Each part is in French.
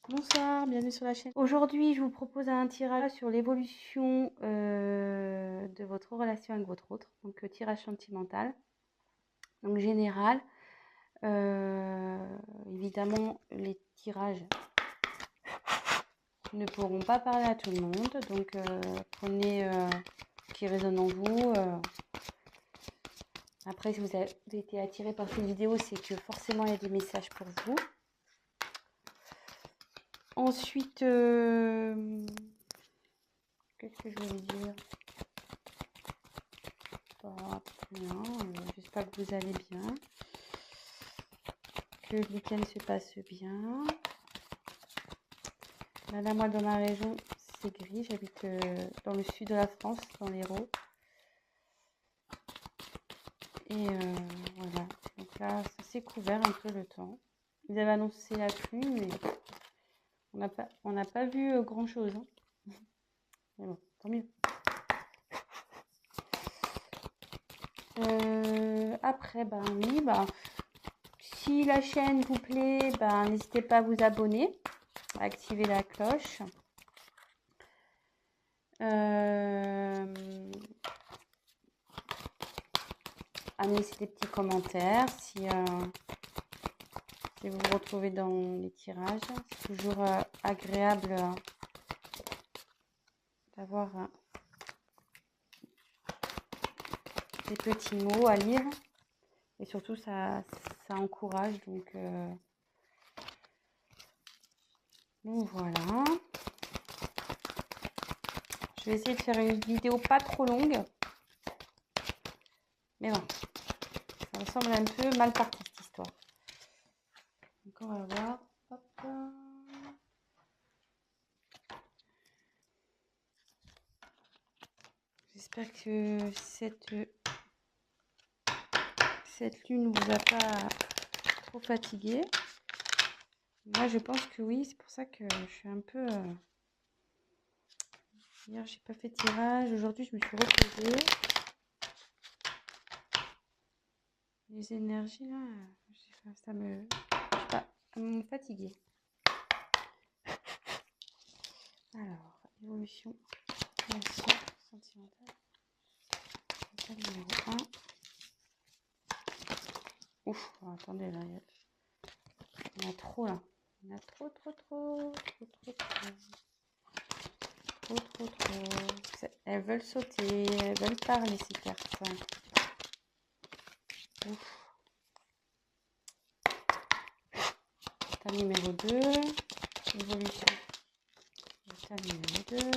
Bonsoir, bienvenue sur la chaîne. Aujourd'hui, je vous propose un tirage sur l'évolution de votre relation avec votre autre. Donc, tirage sentimental. Donc, général. Évidemment, les tirages ne pourront pas parler à tout le monde. Donc, prenez ce qui résonne en vous. Après, si vous avez été attiré par cette vidéo, c'est que forcément, il y a des messages pour vous. Ensuite, qu'est-ce que je voulais dire? Pas bien, j'espère que vous allez bien, que le week-end se passe bien. Là, moi, dans ma région, c'est gris. J'habite dans le sud de la France, dans l'Hérault. Et voilà. Donc là, ça s'est couvert un peu le temps. Ils avaient annoncé la pluie, mais on n'a pas vu grand-chose. Hein. Mais bon, tant mieux. Après, ben oui, si la chaîne vous plaît, n'hésitez pas à vous abonner, à activer la cloche. À me laisser des petits commentaires si vous vous retrouvez dans les tirages. C'est toujours agréable d'avoir des petits mots à lire. Et surtout, ça encourage. Donc voilà. Je vais essayer de faire une vidéo pas trop longue. Mais bon, ça me semble un peu mal parti cette histoire. Donc on va voir. Hop. J'espère que cette lune ne vous a pas trop fatigué. Moi, je pense que oui. C'est pour ça que je suis un peu... Hier, j'ai pas fait de tirage. Aujourd'hui, je me suis reposée. Les énergies, là, ça me... Je sais pas, elles m'ont fatiguée. Alors, évolution, relation sentimentale. Numéro 1. Ouf, oh, attendez, là, il y en a trop, là. Il y en a trop. Elles veulent sauter, elles veulent parler, ces cartes. Ouf. Carte numéro 2. Évolution. Carte numéro 2.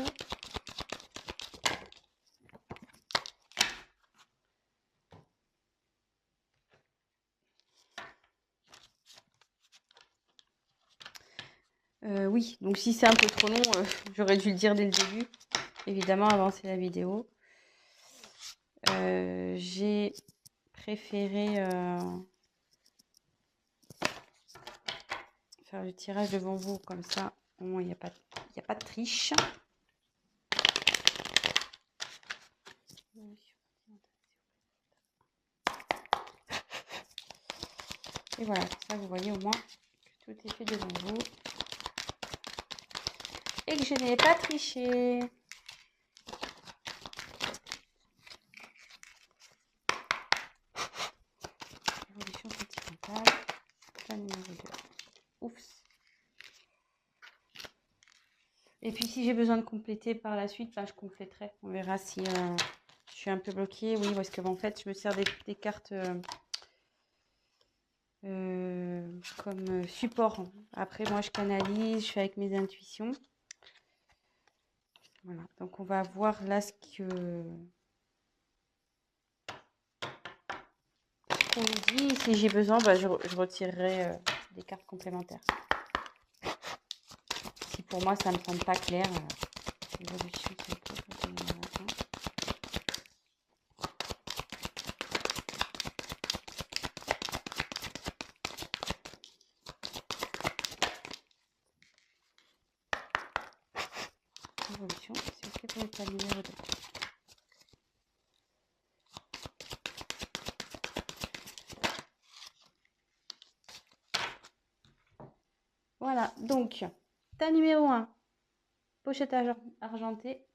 Oui, donc si c'est un peu trop long, j'aurais dû le dire dès le début. Évidemment, avancer la vidéo. J'ai préféré faire le tirage devant vous, comme ça, au moins il n'y a pas de triche. Et voilà, comme ça vous voyez au moins que tout est fait devant vous. Et que je n'ai pas triché. Évolution sentimentale. Plan numéro 2. Oups. Et puis si j'ai besoin de compléter par la suite, je compléterai. On verra si je suis un peu bloquée. Oui, parce que en fait, je me sers des cartes comme support. Après, moi, je canalise, je fais avec mes intuitions. Voilà, donc on va voir là ce qu'on nous dit. Si j'ai besoin, je retirerai des cartes complémentaires. Si pour moi, ça ne me semble pas clair, l'évolution, c'est ok pour le tas numéro 2. Voilà, donc tas numéro 1, pochette argentée.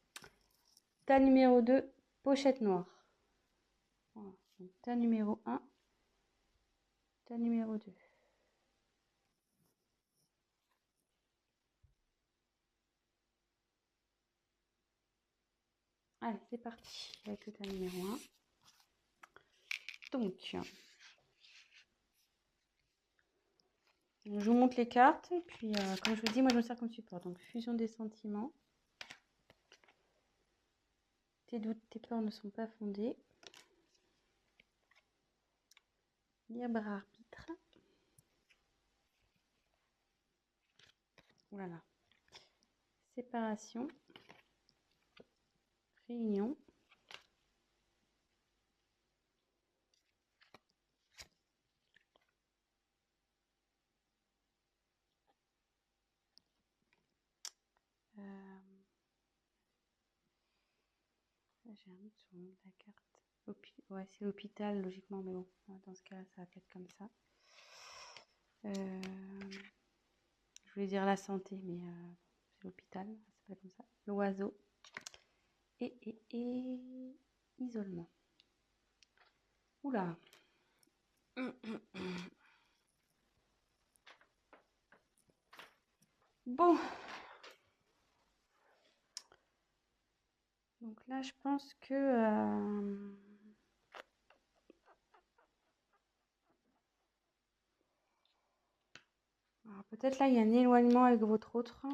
Tas numéro 2, pochette noire. Voilà. Donc, tas numéro 1, tas numéro 2. Allez, c'est parti avec le tas numéro 1. Donc, je vous montre les cartes. Et puis, comme je vous dis, moi, je me sers comme support. Donc, fusion des sentiments. Tes doutes, tes peurs ne sont pas fondés. Libre arbitre. Voilà. Séparation. Réunion. J'ai un doute sur le nom de la carte. Ouais, c'est l'hôpital, logiquement, mais bon, dans ce cas-là, ça va être comme ça. Je voulais dire la santé, mais c'est l'hôpital, ça s'appelle comme ça. L'oiseau. Et isolement. Oula. Bon. Donc là, je pense que... alors peut-être là, il y a un éloignement avec votre autre.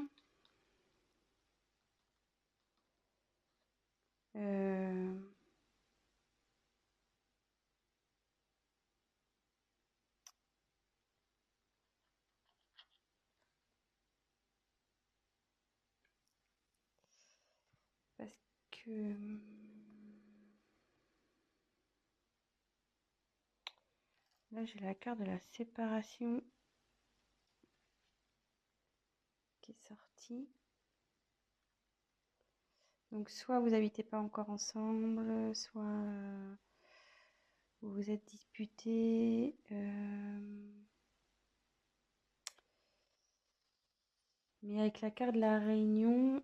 Parce que... là, j'ai la carte de la séparation qui est sortie. Donc, soit vous n'habitez pas encore ensemble, soit vous vous êtes disputés. Mais avec la carte de la réunion,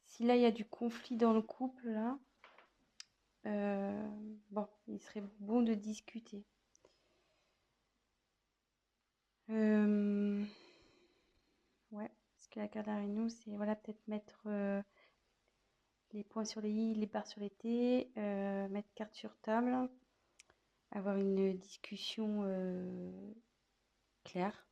si là, il y a du conflit dans le couple, là, bon, il serait bon de discuter. Ouais, parce que la carte de la réunion, c'est voilà, peut-être mettre les points sur les i, les barres sur les t, mettre carte sur table, avoir une discussion claire.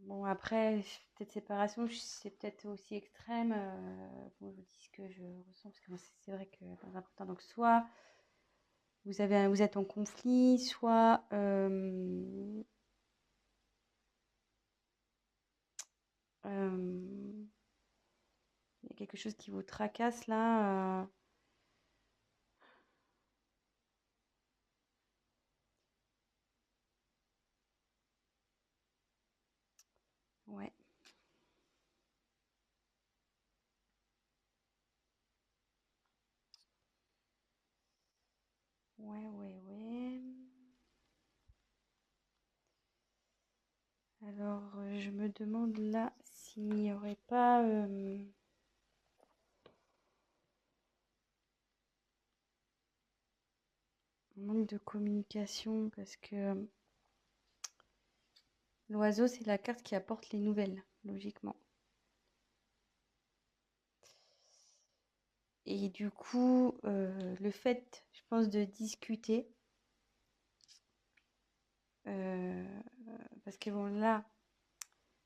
Bon, après, peut-être séparation, c'est peut-être aussi extrême. Bon, je vous dis ce que je ressens, parce que c'est vrai que c'est important. Donc, soit vous êtes en conflit, soit il y a quelque chose qui vous tracasse là. Ouais. Ouais. Alors, je me demande là s'il n'y aurait pas un manque de communication, parce que l'oiseau, c'est la carte qui apporte les nouvelles, logiquement. Et du coup, le fait, je pense, de discuter, parce que bon, là,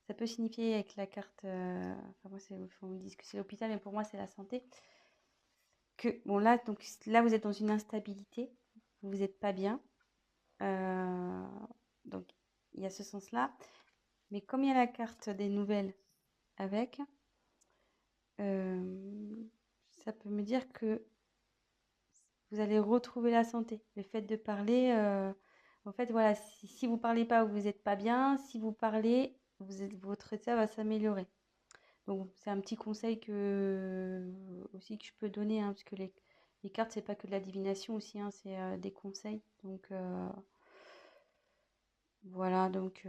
ça peut signifier avec la carte, enfin moi, on me dit que c'est l'hôpital, mais pour moi, c'est la santé, que, bon, là, donc, là, vous êtes dans une instabilité, vous n'êtes pas bien, donc, il y a ce sens-là, mais comme il y a la carte des nouvelles avec, ça peut me dire que vous allez retrouver la santé. Le fait de parler, en fait, voilà, si vous parlez pas, vous n'êtes pas bien. Si vous parlez, votre état va s'améliorer. Donc, c'est un petit conseil aussi que je peux donner, hein, parce que les cartes, c'est pas que de la divination aussi, hein, c'est des conseils. Donc, voilà, donc...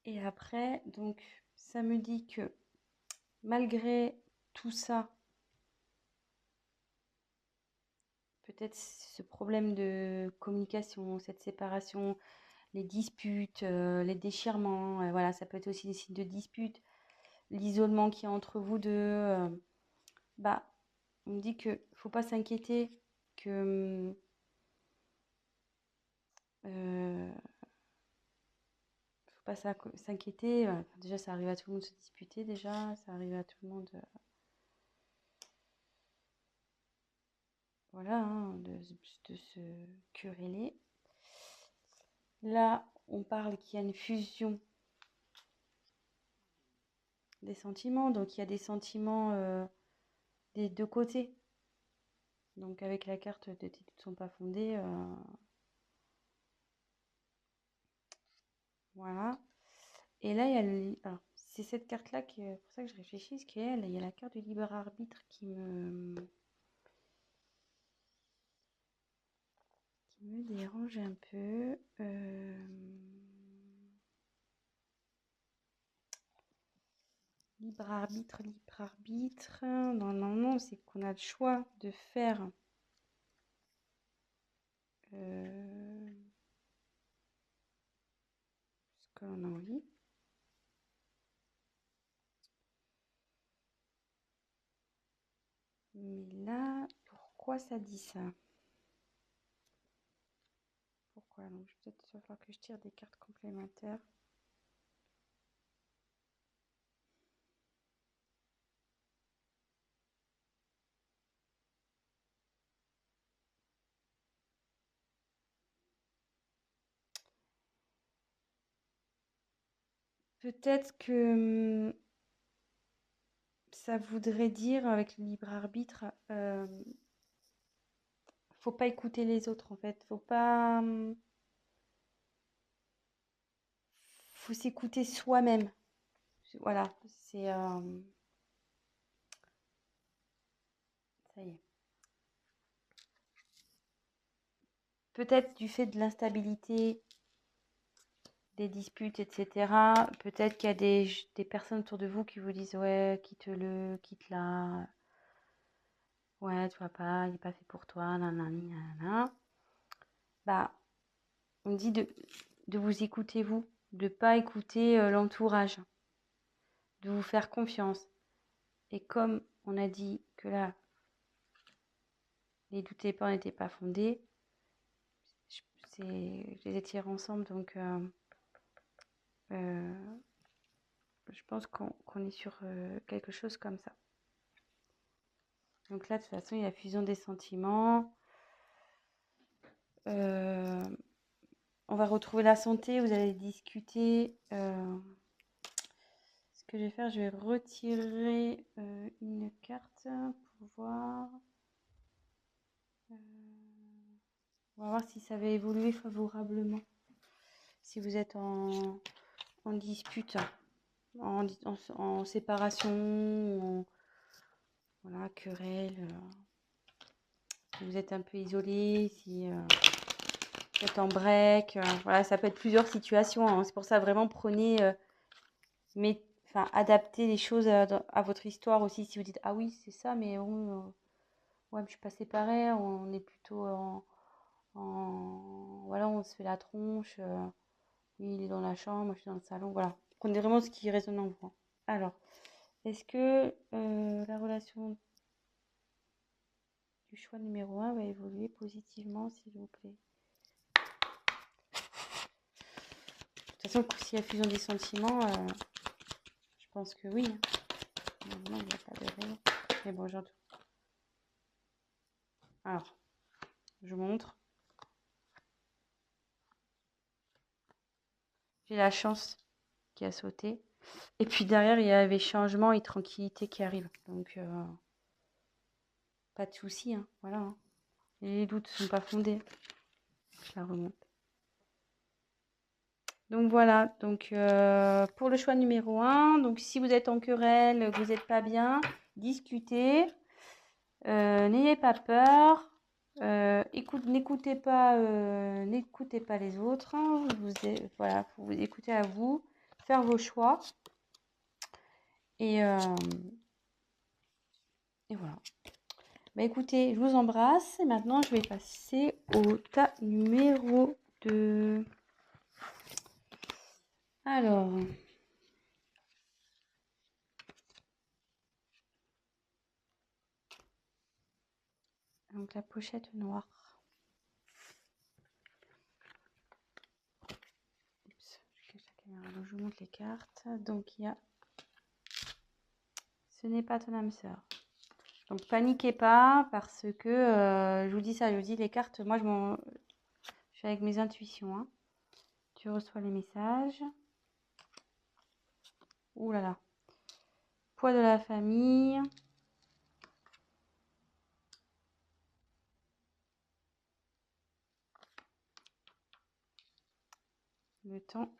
Et après, donc, ça me dit que malgré tout ça, peut-être ce problème de communication, cette séparation, les disputes, les déchirements, voilà, ça peut être aussi des signes de dispute, l'isolement qu'il y a entre vous deux, bah, on me dit que faut pas s'inquiéter, que faut pas s'inquiéter. Déjà, ça arrive à tout le monde de se disputer, déjà, ça arrive à tout le monde, voilà, hein, de se quereller. Là, on parle qu'il y a une fusion des sentiments, donc il y a des sentiments des deux côtés. Donc avec la carte de tes doutes ne sont pas fondés, voilà. Et là, il y a alors, c'est cette carte-là qui est pour ça que je réfléchis, parce qu'il y a la carte du libre arbitre qui me dérange un peu. Libre arbitre, libre arbitre. Non, non, non, c'est qu'on a le choix de faire. Ce qu'on a envie. Mais là, pourquoi ça dit ça? Pourquoi? Donc, peut-être il va falloir que je tire des cartes complémentaires. Peut-être que ça voudrait dire, avec le libre arbitre, faut pas écouter les autres en fait. Faut s'écouter soi-même. Voilà, c'est ça y est. Peut-être du fait de l'instabilité, des disputes, etc. Peut-être qu'il y a des personnes autour de vous qui vous disent ouais, quitte-le, quitte-la. Ouais, tu vois pas, il n'est pas fait pour toi, nanani, nanana. Bah, on me dit de vous écouter vous, de pas écouter l'entourage, de vous faire confiance. Et comme on a dit que là, les doutes et peurs n'étaient pas fondés, je les ai tirés ensemble, donc je pense qu'on est sur quelque chose comme ça. Donc là, de toute façon, il y a fusion des sentiments. On va retrouver la santé, vous allez discuter. Ce que je vais faire, je vais retirer une carte pour voir. On va voir si ça va évoluer favorablement. Si vous êtes en dispute, en séparation, voilà, querelle, si vous êtes un peu isolé, si vous êtes en break, voilà, ça peut être plusieurs situations, hein. C'est pour ça, vraiment, prenez, adaptez les choses à votre histoire aussi. Si vous dites, ah oui, c'est ça, mais bon, ouais, mais je suis pas séparée, on est plutôt voilà, on se fait la tronche, lui, il est dans la chambre, moi, je suis dans le salon, voilà. Prenez vraiment ce qui résonne en vous, hein. Alors, est-ce que la relation du choix numéro 1 va évoluer positivement, s'il vous plaît? De toute façon, s'il y a fusion des sentiments, je pense que oui, hein. Non, il n'y a pas de raison. Mais bon, j'entends. Alors, je vous montre. J'ai la chance qui a sauté. Et puis derrière, il y avait changement et tranquillité qui arrive. Donc, pas de souci, hein. Voilà, hein. Et les doutes ne sont pas fondés. Je la remonte. Donc voilà, donc pour le choix numéro 1, donc si vous êtes en querelle, que vous n'êtes pas bien, discutez, n'ayez pas peur, n'écoutez pas les autres, hein, voilà, vous écoutez à vous, faire vos choix, et voilà. Bah écoutez, je vous embrasse, et maintenant je vais passer au tas numéro 2. Alors... Donc la pochette noire. Oups, je cache la caméra. Donc je vous montre les cartes. Donc il y a ce n'est pas ton âme sœur. Donc paniquez pas parce que je vous dis ça, je vous dis les cartes, moi je suis avec mes intuitions. Hein. Tu reçois les messages. Ouh là là. Poids de la famille. Le temps.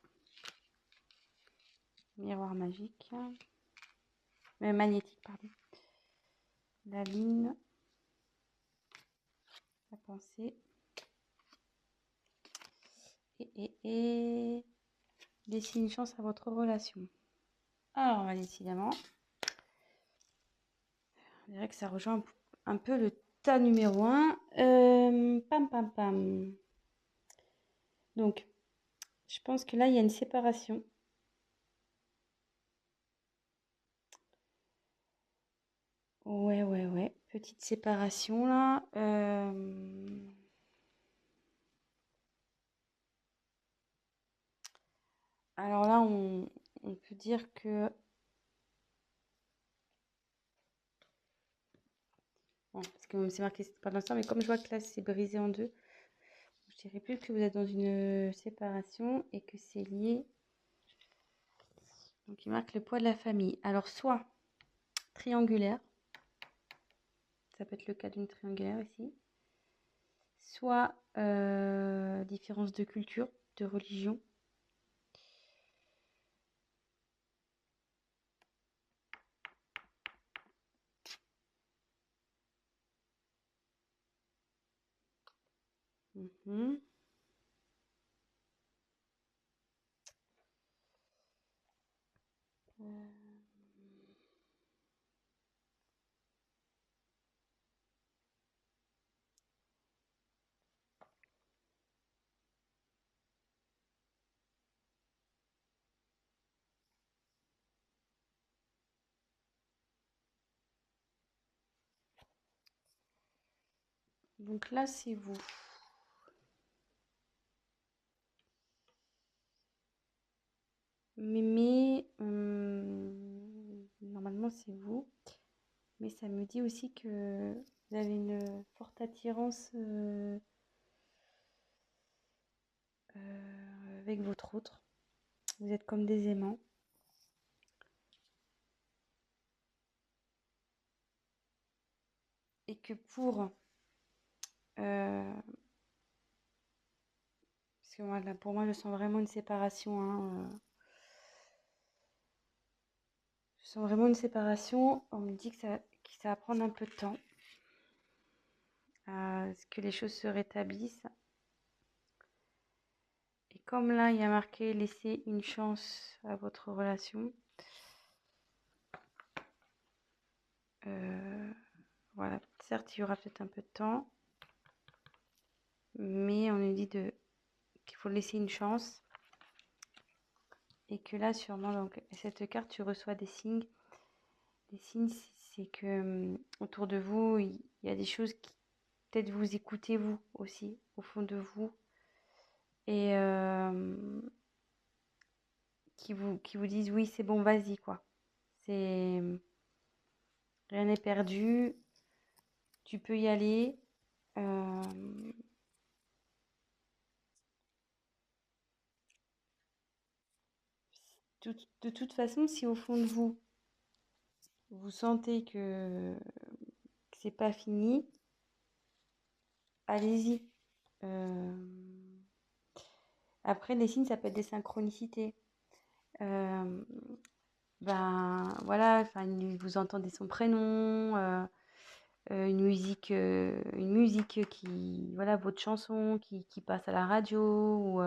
Miroir magique. Magnétique, pardon. La lune. La pensée. Et laissez une chance à votre relation. Alors, décidément, on dirait que ça rejoint un peu le tas numéro 1. Pam, pam, pam. Donc, je pense que là, il y a une séparation. Ouais. Petite séparation, là. Alors là, on peut dire que... Bon, parce que c'est marqué pas l'instant, mais comme je vois que là, c'est brisé en deux, je dirais plus que vous êtes dans une séparation et que c'est lié. Donc, il marque le poids de la famille. Alors, soit triangulaire, ça peut être le cas d'une triangulaire ici, soit différence de culture, de religion. Donc là, c'est vous. Mais normalement, c'est vous. Mais ça me dit aussi que vous avez une forte attirance avec votre autre. Vous êtes comme des aimants. Et que pour... parce que moi, là, pour moi, je sens vraiment une séparation. Hein, je sens vraiment une séparation. On me dit que ça va prendre un peu de temps. À ce que les choses se rétablissent. Et comme là, il y a marqué laisser une chance à votre relation. Voilà, certes, il y aura peut-être un peu de temps. Mais on nous dit qu'il faut laisser une chance. Et que là, sûrement, donc, cette carte, tu reçois des signes. Les signes, c'est que autour de vous, il y a des choses qui peut-être vous écoutez vous aussi, au fond de vous. Et qui vous disent oui, c'est bon, vas-y, quoi. C'est rien n'est perdu, tu peux y aller. De toute façon, si au fond de vous, vous sentez que c'est pas fini, allez-y. Après, les signes, ça peut être des synchronicités. Ben voilà, enfin, vous entendez son prénom, une musique qui, voilà, votre chanson qui passe à la radio, ou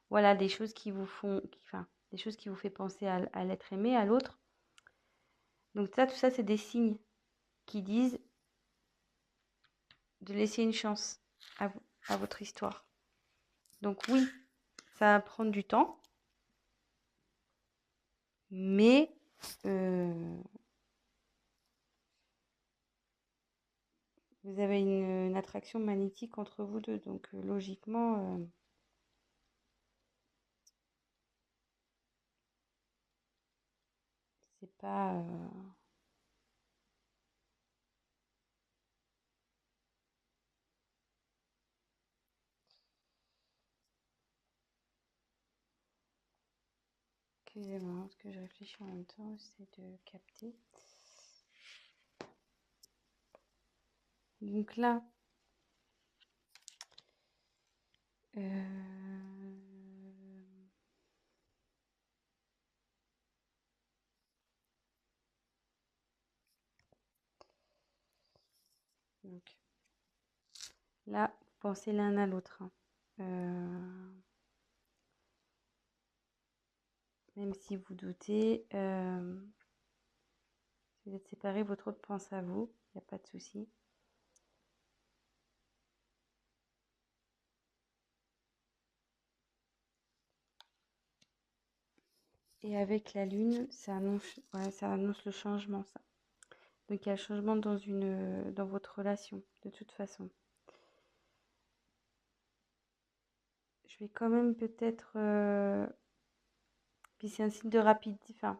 voilà, des choses qui vous font, enfin, des choses qui vous fait penser à l'être aimé, à l'autre. Donc ça, tout ça, c'est des signes qui disent de laisser une chance à votre histoire. Donc oui, ça va prendre du temps, mais vous avez une attraction magnétique entre vous deux. Donc logiquement, c'est pas... Excusez-moi, parce que je réfléchis en même temps, j'essaie de capter. Donc là, donc, là, vous pensez l'un à l'autre, hein. Même si vous doutez, si vous êtes séparés, votre autre pense à vous, il n'y a pas de souci. Et avec la lune, ça annonce, ouais, ça annonce le changement, ça. Donc il y a le changement dans votre relation, de toute façon. Je vais quand même peut-être... puis c'est un signe de rapidité, enfin,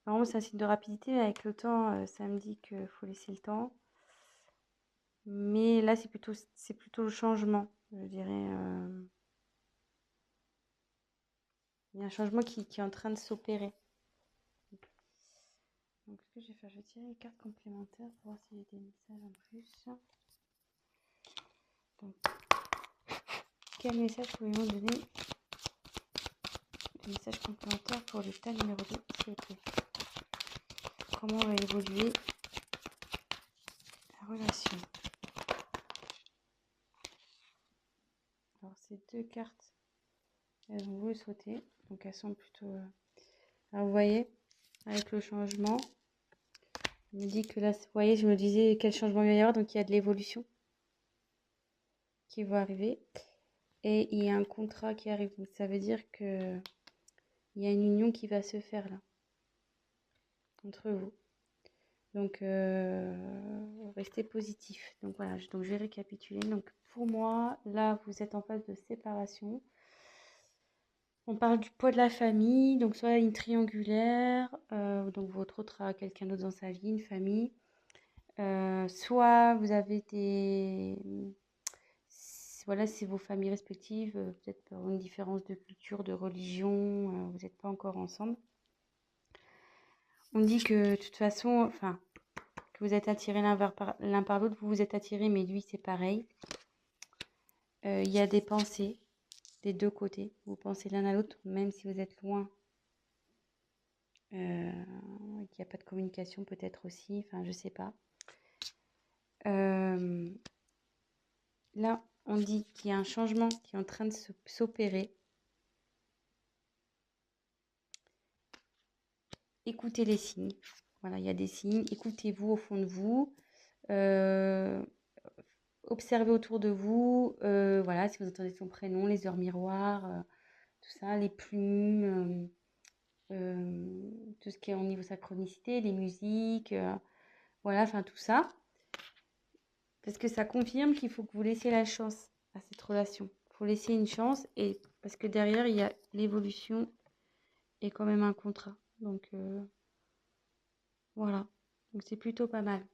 vraiment c'est un signe de rapidité, mais avec le temps, ça me dit qu'il faut laisser le temps. Mais là, c'est plutôt le changement, je dirais. Il y a un changement qui est en train de s'opérer. Donc, ce que je vais faire, je vais tirer une carte complémentaire pour voir s'il y a des messages en plus. Donc, quel message pourrions donner? Des messages complémentaires pour l'état numéro 2, s'il vous plaît. Comment va évoluer la relation? Alors, ces deux cartes, elles ont voulu sauter. Donc, elles sont plutôt... Alors, vous voyez, avec le changement, je me dis que là, vous voyez, je me disais quel changement il va y avoir. Donc, il y a de l'évolution qui va arriver. Et il y a un contrat qui arrive. Donc, ça veut dire que il y a une union qui va se faire là, entre vous. Donc, restez positif. Donc, voilà, donc, je vais récapituler. Donc, pour moi, là, vous êtes en phase de séparation. On parle du poids de la famille, donc soit une triangulaire, donc votre autre a quelqu'un d'autre dans sa vie, une famille. Soit vous avez voilà, c'est vos familles respectives, peut-être pour une différence de culture, de religion, vous n'êtes pas encore ensemble. On dit que de toute façon, enfin, que vous êtes attirés l'un par l'autre, vous vous êtes attirés, mais lui c'est pareil. Il y a des pensées des deux côtés, vous pensez l'un à l'autre, même si vous êtes loin. Il n'y a pas de communication peut-être aussi, enfin je sais pas. Là, on dit qu'il y a un changement qui est en train de s'opérer. Écoutez les signes. Voilà, il y a des signes. Écoutez-vous au fond de vous. Observez autour de vous. Voilà, si vous entendez son prénom, les heures miroirs, tout ça, les plumes, tout ce qui est au niveau synchronicité, les musiques, voilà, enfin tout ça. Parce que ça confirme qu'il faut que vous laissiez la chance à cette relation. Il faut laisser une chance, et parce que derrière, il y a l'évolution et quand même un contrat. Donc, voilà. Donc, c'est plutôt pas mal.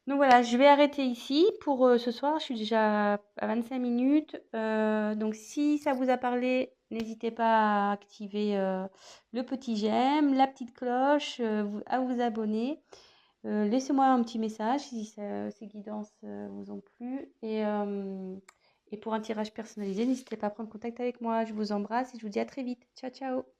Donc, voilà, je vais arrêter ici pour ce soir. Je suis déjà à 25 minutes. Donc, si ça vous a parlé, n'hésitez pas à activer le petit j'aime, la petite cloche, à vous abonner. Laissez-moi un petit message si ces guidances vous ont plu. Et pour un tirage personnalisé, n'hésitez pas à prendre contact avec moi. Je vous embrasse et je vous dis à très vite. Ciao, ciao!